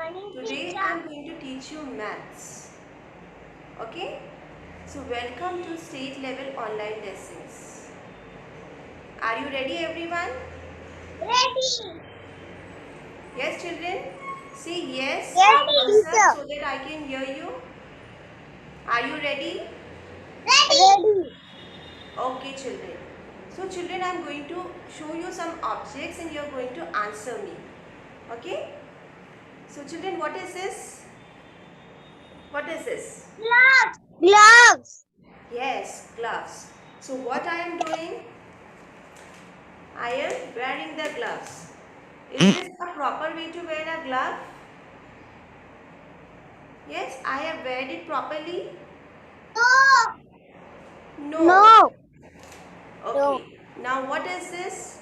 Today I am going to teach you maths. Okay? So welcome to state level online lessons. Are you ready everyone? Ready. Yes children? Say yes Yes, or thumbs up teacher. so that I can hear you. Are you ready? Ready. Okay children. So children, I am going to show you some objects and you are going to answer me. Okay? So children, what is this? What is this? Gloves. Gloves. Yes, gloves. So what I am doing? I am wearing the gloves. Is this a proper way to wear a glove? Yes, I have wear it properly. No. No. No. No. Okay. Now what is this?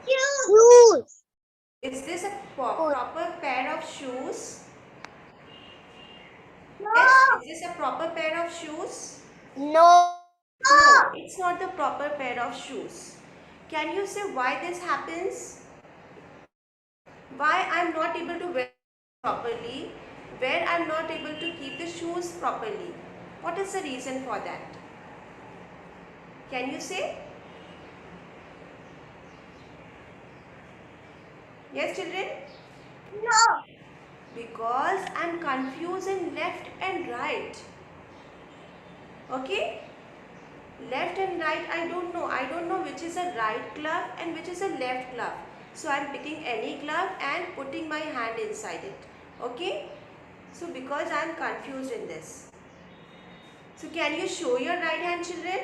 Shoes. Is this a proper pair of shoes? Yes, No. is this a proper pair of shoes? No. No, it's not the proper pair of shoes. Can you say why this happens? Why I'm not able to wear properly? Where I'm not able to keep the shoes properly? What is the reason for that? Can you say? Yes, children? No. Because I'm confused in left and right. Okay? Left and right, I don't know. I don't know which is a right glove and which is a left glove. So I'm picking any glove and putting my hand inside it. Okay? So because I'm confused in this. So can you show your right hand, children?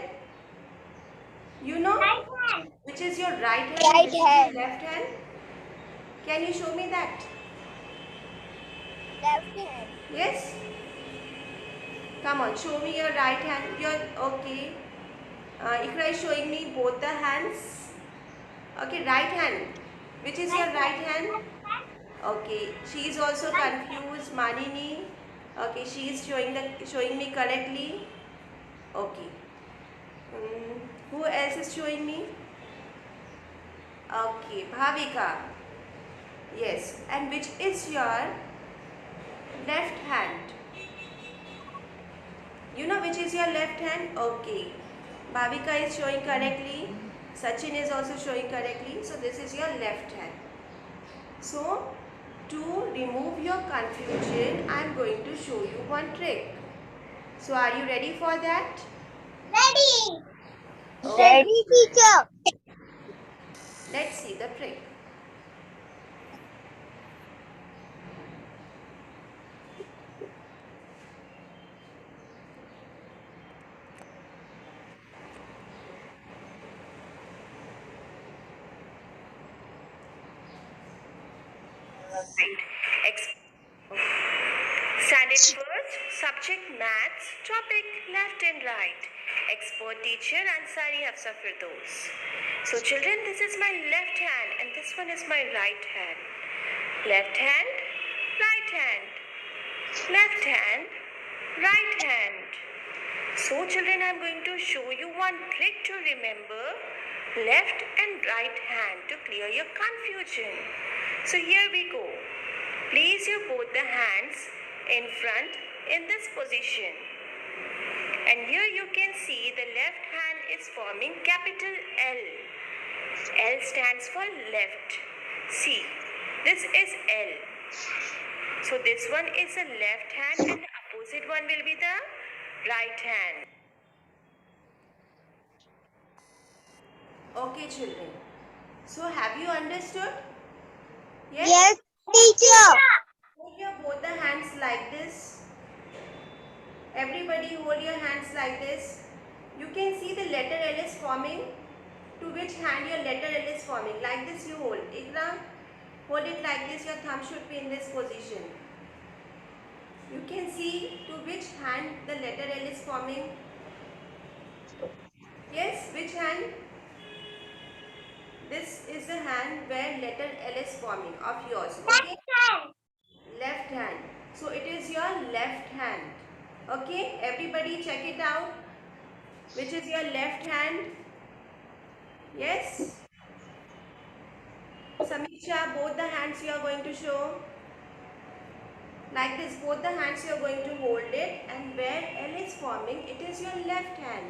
You know Right hand. which is your right hand and Right which is your hand. left hand? Can you show me that? Left hand. Yes? Come on, show me your right hand. Your okay. Ikra is showing me both the hands. Okay, right hand. Which is your right hand? Okay, she is also confused. Manini. Okay, she is showing me correctly. Okay. Who else is showing me? Okay, Bhavika. Yes. And which is your left hand? You know which is your left hand? Okay. Bhavika is showing correctly. Sachin is also showing correctly. So this is your left hand. So to remove your confusion, I am going to show you one trick. So are you ready for that? Ready. Okay. Ready, teacher. Let's see the trick. Right. Standard first, subject maths, topic left and right. Expert teacher Ansari Hafsa Firdaus. So children, this is my left hand and this one is my right hand. Left hand, right hand. Left hand, right hand. So children, I am going to show you one trick to remember left and right hand to clear your confusion. So here we go. Place your both the hands in front in this position. And here you can see the left hand is forming capital L. L stands for left. See, this is L. So this one is the left hand and the opposite one will be the right hand. Okay children. So have you understood? Yes? Yes, teacher. Hold your both the hands like this. Everybody hold your hands like this. You can see the letter L is forming. To which hand your letter L is forming. Like this you hold. Ikram, hold it like this. Your thumb should be in this position. You can see to which hand the letter L is forming. Yes, which hand? This is the hand where letter L is forming of yours. Okay? Left hand. So it is your left hand. Okay? Everybody check it out. Which is your left hand? Yes? Samiksha, both the hands you are going to show. Like this, both the hands you are going to hold it, and where L is forming, it is your left hand.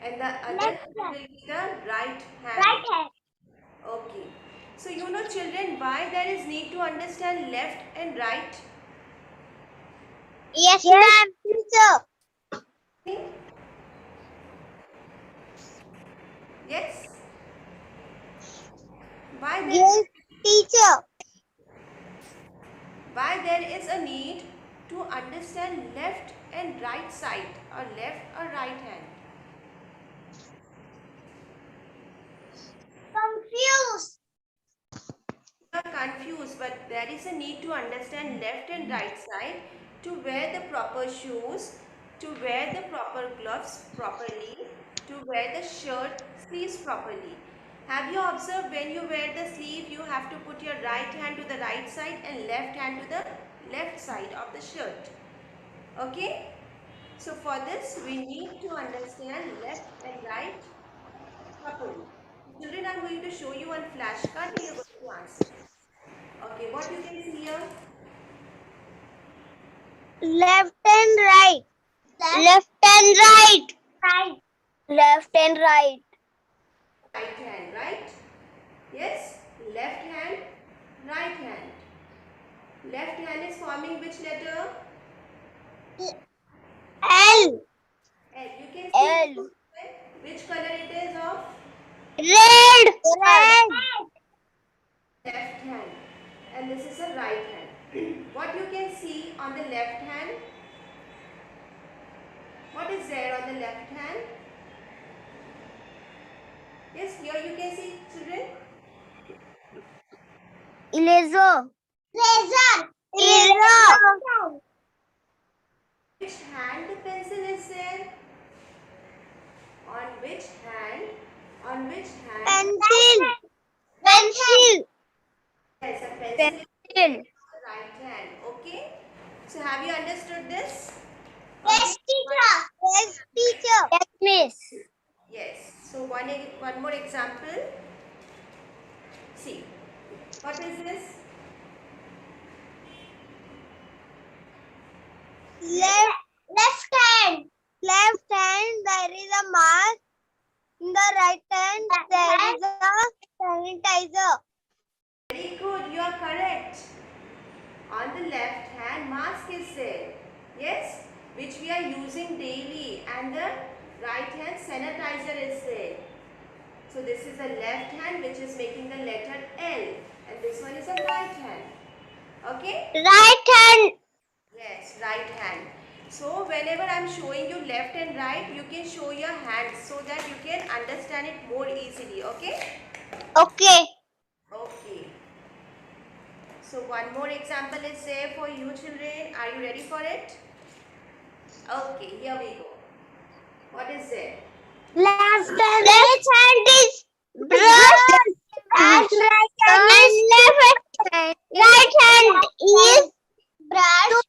And the other Left hand hand. will be the right hand. Right hand. Okay. So you know children why there is need to understand left and right? Yes, ma'am. Teacher. Yes? Why there, Yes, teacher. why there is a need to understand left and right side, or left or right hand? Confused. You are confused, but there is a need to understand left and right side, to wear the proper shoes, to wear the proper gloves properly, to wear the shirt sleeves properly. Have you observed when you wear the sleeve, you have to put your right hand to the right side and left hand to the left side of the shirt. Okay? So for this, we need to understand left and right properly. Children, I'm going to show you one flashcard and you're going to answer. Okay, what you can see here? Left and right. Left and right. Right. Left and right. Right hand, right? Yes, left hand, right hand. Left hand is forming which letter? L. L. You can see L. which color it is of Red. Red. left hand. And this is a right hand. What you can see on the left hand? What is there on the left hand? Yes, here you can see, children. Eraser. Eraser. Eraser. Which hand the pencil is there? On which hand? On which hand? Pencil. Pencil. Yes, a pencil is Pencil. the right hand. Okay. So have you understood this? Yes, teacher. Yes, teacher. Yes, miss. Yes. So one more example. See. What is this? Left hand. Left hand, there is a mask. In the right hand, there is a sanitizer. Very good. You are correct. On the left hand, mask is there. Yes. Which we are using daily. And the right hand sanitizer is there. So this is the left hand which is making the letter L. And this one is a right hand. Okay. Right hand. Yes, right hand. So whenever I am showing you left and right, you can show your hands so that you can understand it more easily. Okay? Okay. Okay. So one more example is there for you children. Are you ready for it? Okay, here we go. What is there? Left hand is brush. And right hand is left. Right hand is brush.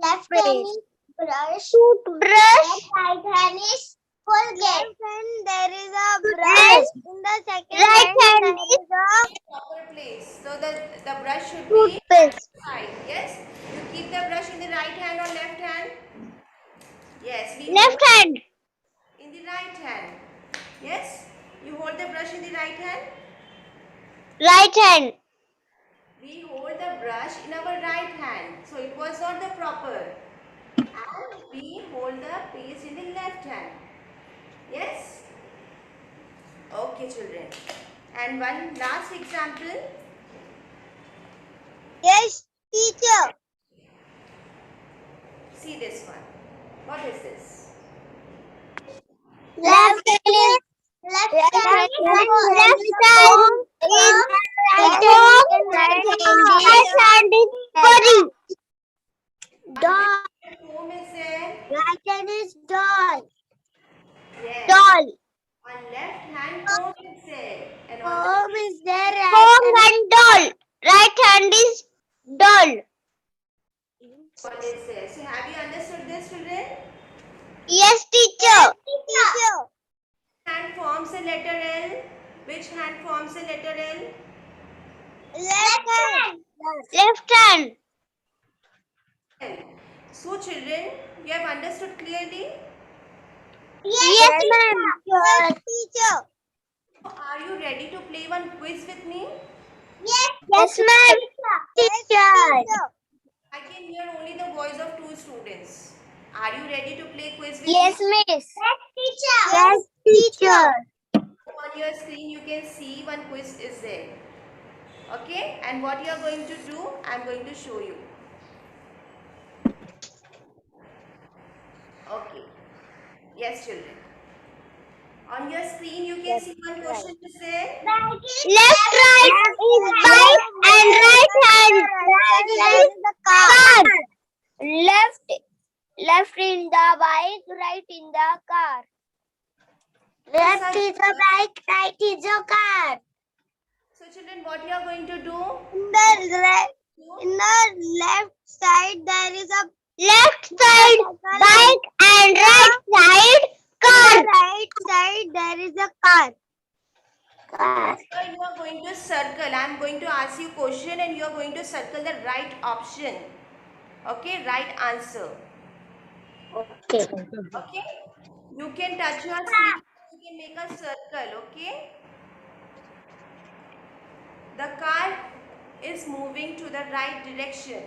Left hand is brush. Toothbrush. Right hand is Colgate. Left hand there is a brush. In the second right hand there is a Proper place. So the brush should be toothpaste. side. Yes? You keep the brush in the right hand or left hand? Yes, we Left hand. in the right hand. Yes? You hold the brush in the right hand? Right hand. We hold the brush in our right hand. So it was not the proper. And we hold the paste in the left hand. Yes? Okay, children. And one last example. Yes, teacher. See this one. What is this? Left hand is left hand is right hand is body. Doll. Home is there. Right hand is doll. Yes. Doll. On left hand, comb is there. And on Home is there. Home and doll. Right hand is doll. the one is there. So have you understood this, children? Yes, teacher. Teacher. Hand forms the letter L. Which hand forms the letter L? Left hand. Left hand. So children, you have understood clearly? Yes, ma'am. Yes, teacher. Are you ready to play one quiz with me? Yes, ma'am. Teacher. I can hear only the voice of two students. Are you ready to play quiz with Yes, me? miss. Yes, teacher. Yes, teacher. On your screen you can see one quiz is there. Okay? And what you are going to do, I am going to show you. Okay. Yes, children. On your screen you can see one question to say. Left, right is bike and right hand is the car. Left in the bike, right in the car. Left is a bike, right is a car. So children, what you are going to do? In the left side there is a left side bike and right side car. Right side there is a car. So you are going to circle. I am going to ask you question and you are going to circle the right option. Okay, right answer. Okay. Okay, you can touch your screen. You can make a circle. Okay, the car is moving to the right direction.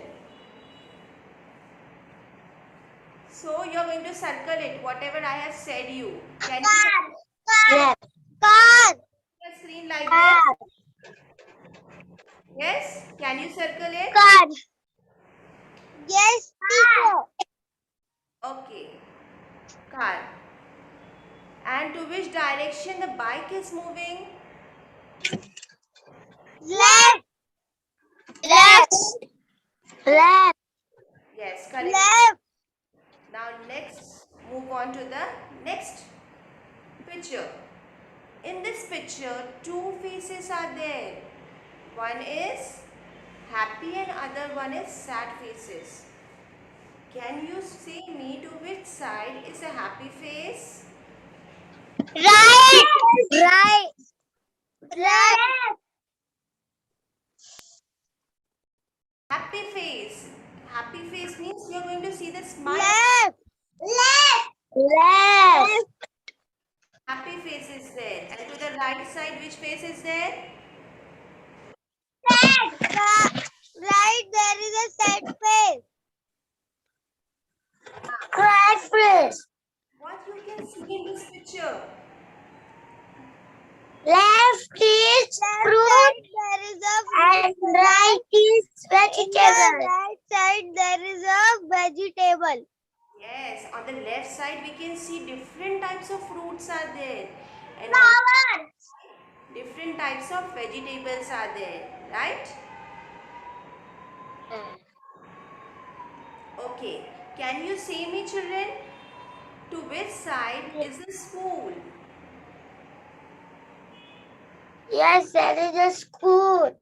So you are going to circle it. Whatever I have said you. Can you circle Car. your screen like this? Yes. Can you circle it? Car. Yes, teacher. Okay. Car. And to which direction the bike is moving? Left. Left. Left. Yes, correct. Left. Now let's move on to the next picture. In this picture, two faces are there. One is happy and other one is sad faces. Can you say me to which side is a happy face? Right. Right. Right. Happy face. Happy face means you are going to see the smile. Left. Left. Left. Happy face is there. And to the right side, which face is there? Right, there is a sad face. Sad face. What you can see in this picture? Left is fruit. There is a and right is vegetable. Right side there is a vegetable. Yes, on the left side we can see different types of fruits are there. And Flower. different types of vegetables are there, right? Okay, can you see me children? To which side is the school? Yes, there is a school.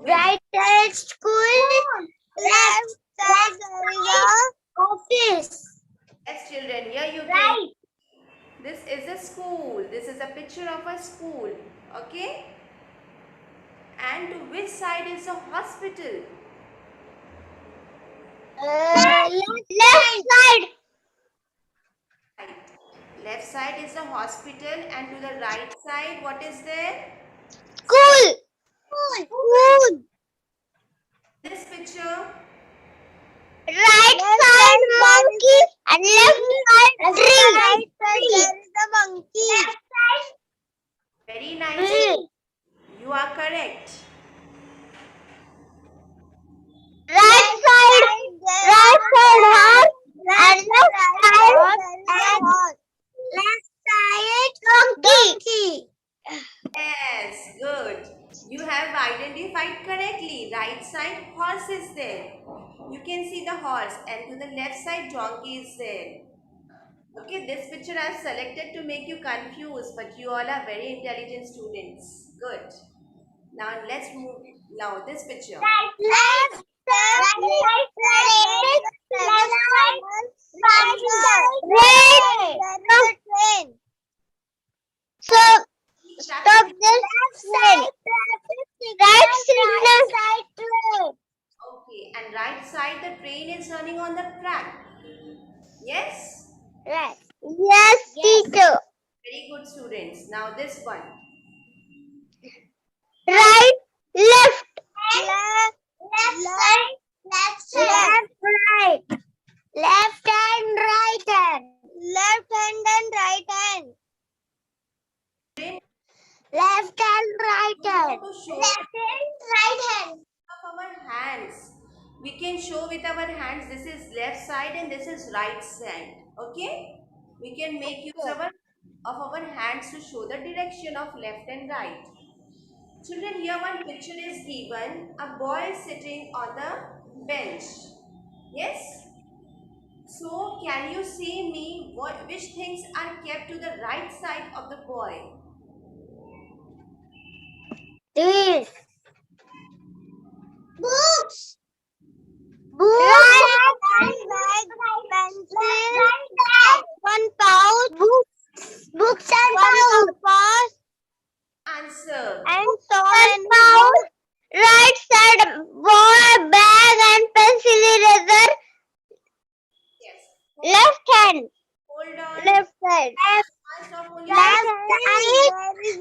Right side school. Left side there is a office. Yes children, here you can. Right. This is a school. This is a picture of a school. Okay? And to which side is a hospital? Left side. Right. Left side is the hospital and to the right side what is there? School. School. This picture. Right side monkey and left side tree. Right side there is a monkey. Left side Very nice. tree. You are correct. Right side horse and left side donkey. Yes, good. You have identified correctly. Right side horse is there. You can see the horse and to the left side donkey is there. Okay, this picture I have selected to make you confused, but you all are very intelligent students. Good. Now let's move. Now this picture. Left side. So stop the left side. Right side train. train is running on the track. Yes? Right. Yes, teacher. Very good, students. Now this one. Right, left. Left side. Left, right. Left and right hand. Left hand and right hand. Left and right hand. To show Left and right hand. of our hands. We can show with our hands this is left side and this is right side. Okay? We can make use of our hands to show the direction of left and right. Children, here one picture is given. A boy is sitting on the bench. Yes? So, can you say me which things are kept to the right side of the boy? This. Books. Right bag, pencil, one pouch, books and pouch, Answer. and so on. Right side, boy, bag and pencil eraser. Yes. Left hand, Hold on. left side. Last of only Left side, there is a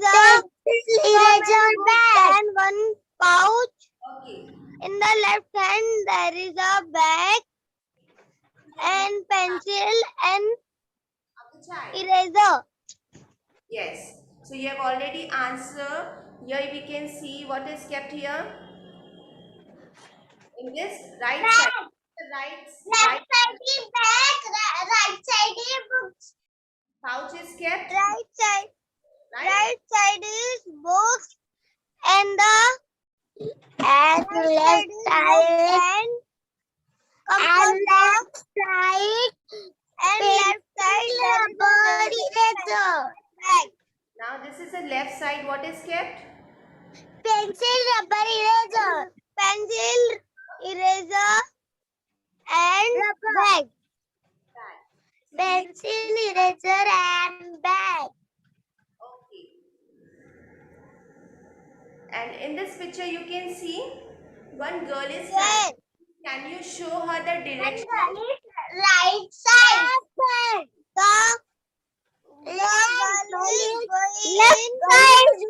eraser bag and one pouch. Okay. In the left hand, there is a bag and pencil and Of the child. eraser. Yes. So you have already answered. Here we can see what is kept here. In this right side. The right Left side is bag, right side is books. pouch is kept. Right side, Right. right side is books and the left side and left side there is a bag. Now this is the left side. What is kept? Pencil, rubber, eraser. Pencil, eraser, and bag. Pencil, eraser, and bag. Okay. And in this picture you can see one girl is Yes. standing. Can you show her the direction? Right side. The girl is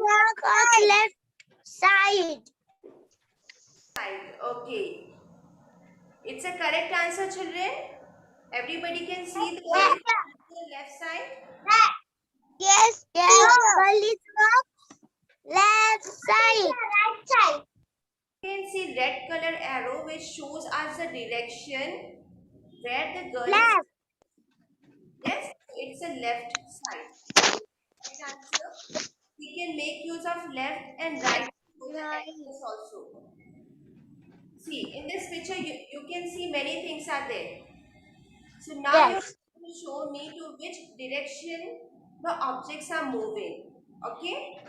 going left side. Side. Okay. It's a correct answer, children. Everybody can see the girl is on the left side. Yes. Girl is left side. Right side. You can see red color arrow which shows us the direction where the girl Left. is. Yes, it's a left side. Right answer. We can make use of left and right to the axis also. See, in this picture you can see many things are there. So now you have Yes. to show me to which direction the objects are moving. Okay?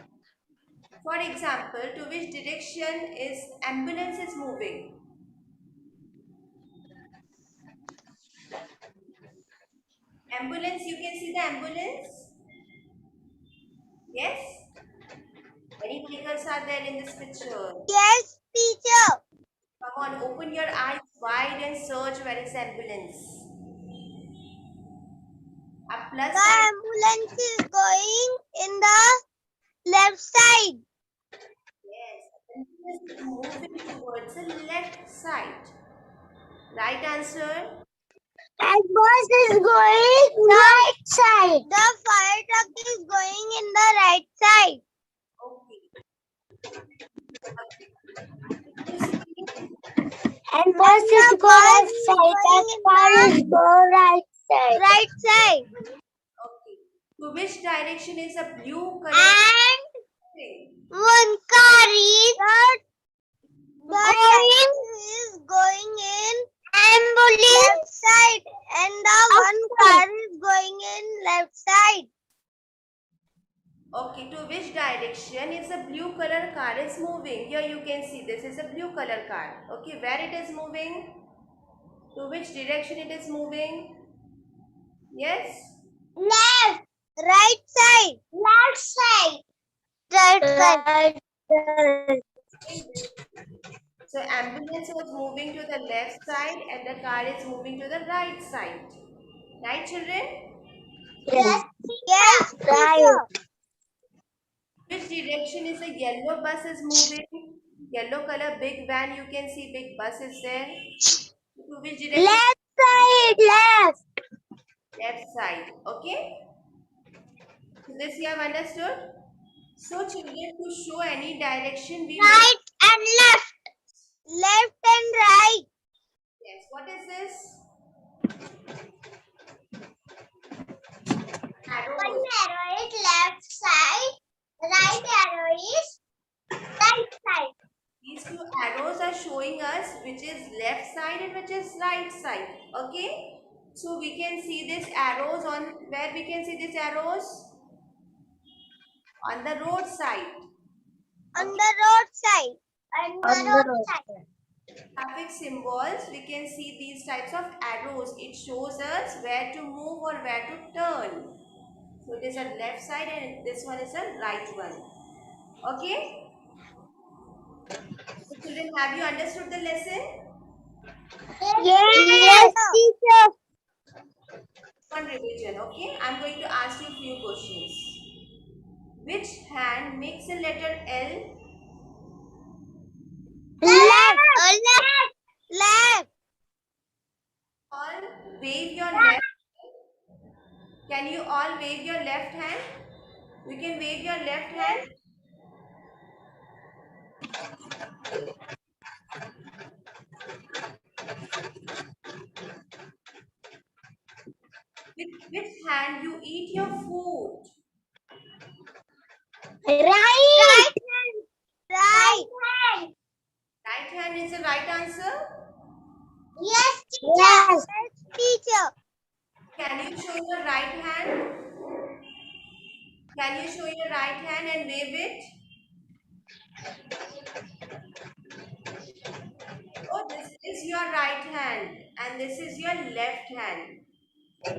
For example, to which direction is ambulance is moving? Ambulance, you can see the ambulance? Yes? Many vehicles are there in this picture. Yes, teacher. Come on, open your eyes wide and search where is ambulance. A plus The sign. ambulance is going in the left side. Yes, ambulance is moving towards the left side. Right answer. And bus is going right side. The fire truck is going in the right side. And bus is going left side. And car is going right side. Right side. Okay. To which direction is a blue color? And thing? one car is going in ambulance side, and the one car is going in left side. Okay, to which direction is a blue color car is moving? Here you can see this is a blue color car. Okay, where it is moving? To which direction it is moving? Yes? Left. Right side. Left side. Right side. So ambulance was moving to the left side and the car is moving to the right side. Right, children? Yes. Yes. Right. Which direction is the yellow bus is moving? Yellow color big van, you can see big bus is there. To which direction? Left side. Left. Left side. Okay. So this you have understood? So children, to show any direction, we Right and left. Left and right. yes. What is this? One Arrows. arrow is left side. Right arrow is right side. These two arrows are showing us which is left side and which is right side. Okay. So we can see these arrows on where we can see these arrows on the road side. On the road side. On the road side. Traffic symbols, we can see these types of arrows. It shows us where to move or where to turn. So it is a left side and this one is a right one. Okay. So children, have you understood the lesson? Yes, teacher. One revision. Okay. I'm going to ask you a few questions. Which hand makes the letter L? Left. Left. Left. All wave your left. Can you all wave your left hand? You can wave your left hand. With which hand you eat your food? Right. Right. Right hand is the right answer. Yes, teacher. Yes, teacher. Can you show your right hand? Can you show your right hand and wave it? Oh, this is your right hand and this is your left hand. Have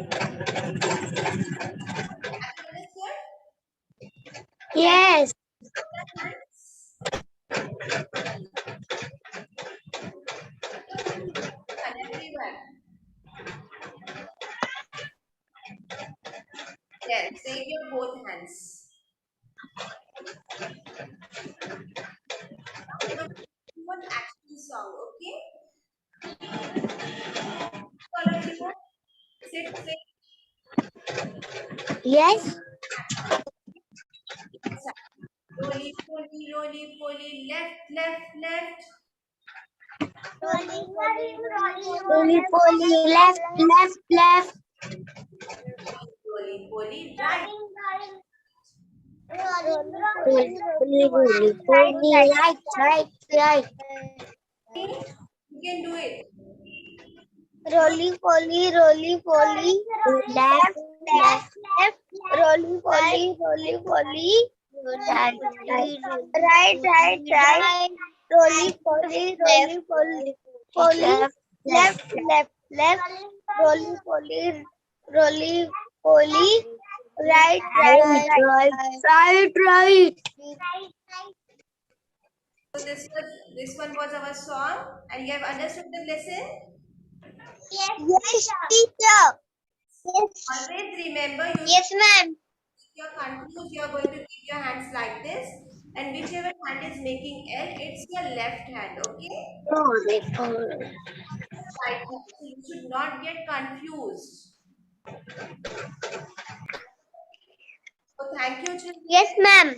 you understood? Yes. And everyone. Yes, wave your both hands. One action song, okay? All of you, sit. Yes. Roly poly, left. Roly poly, left. Roly poly, right. Roly poly, right. Okay? You can do it. Roly poly, left. Roly poly, right. Roly poly, left. Roly poly, right. So this one was our song, and you have understood the lesson. Yes, teacher. Always remember, Yes, ma'am. if you're confused, you're going to keep your hands like this, and whichever hand is making L, it's your left hand. Okay? Right hand. So you should not get confused. So thank you, children. Yes, ma'am.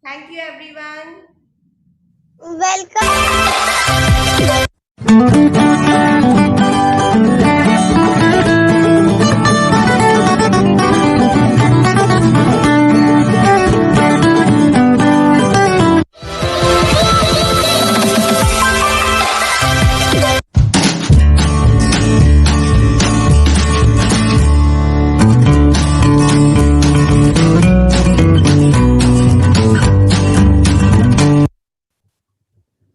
Thank you, everyone. Welcome.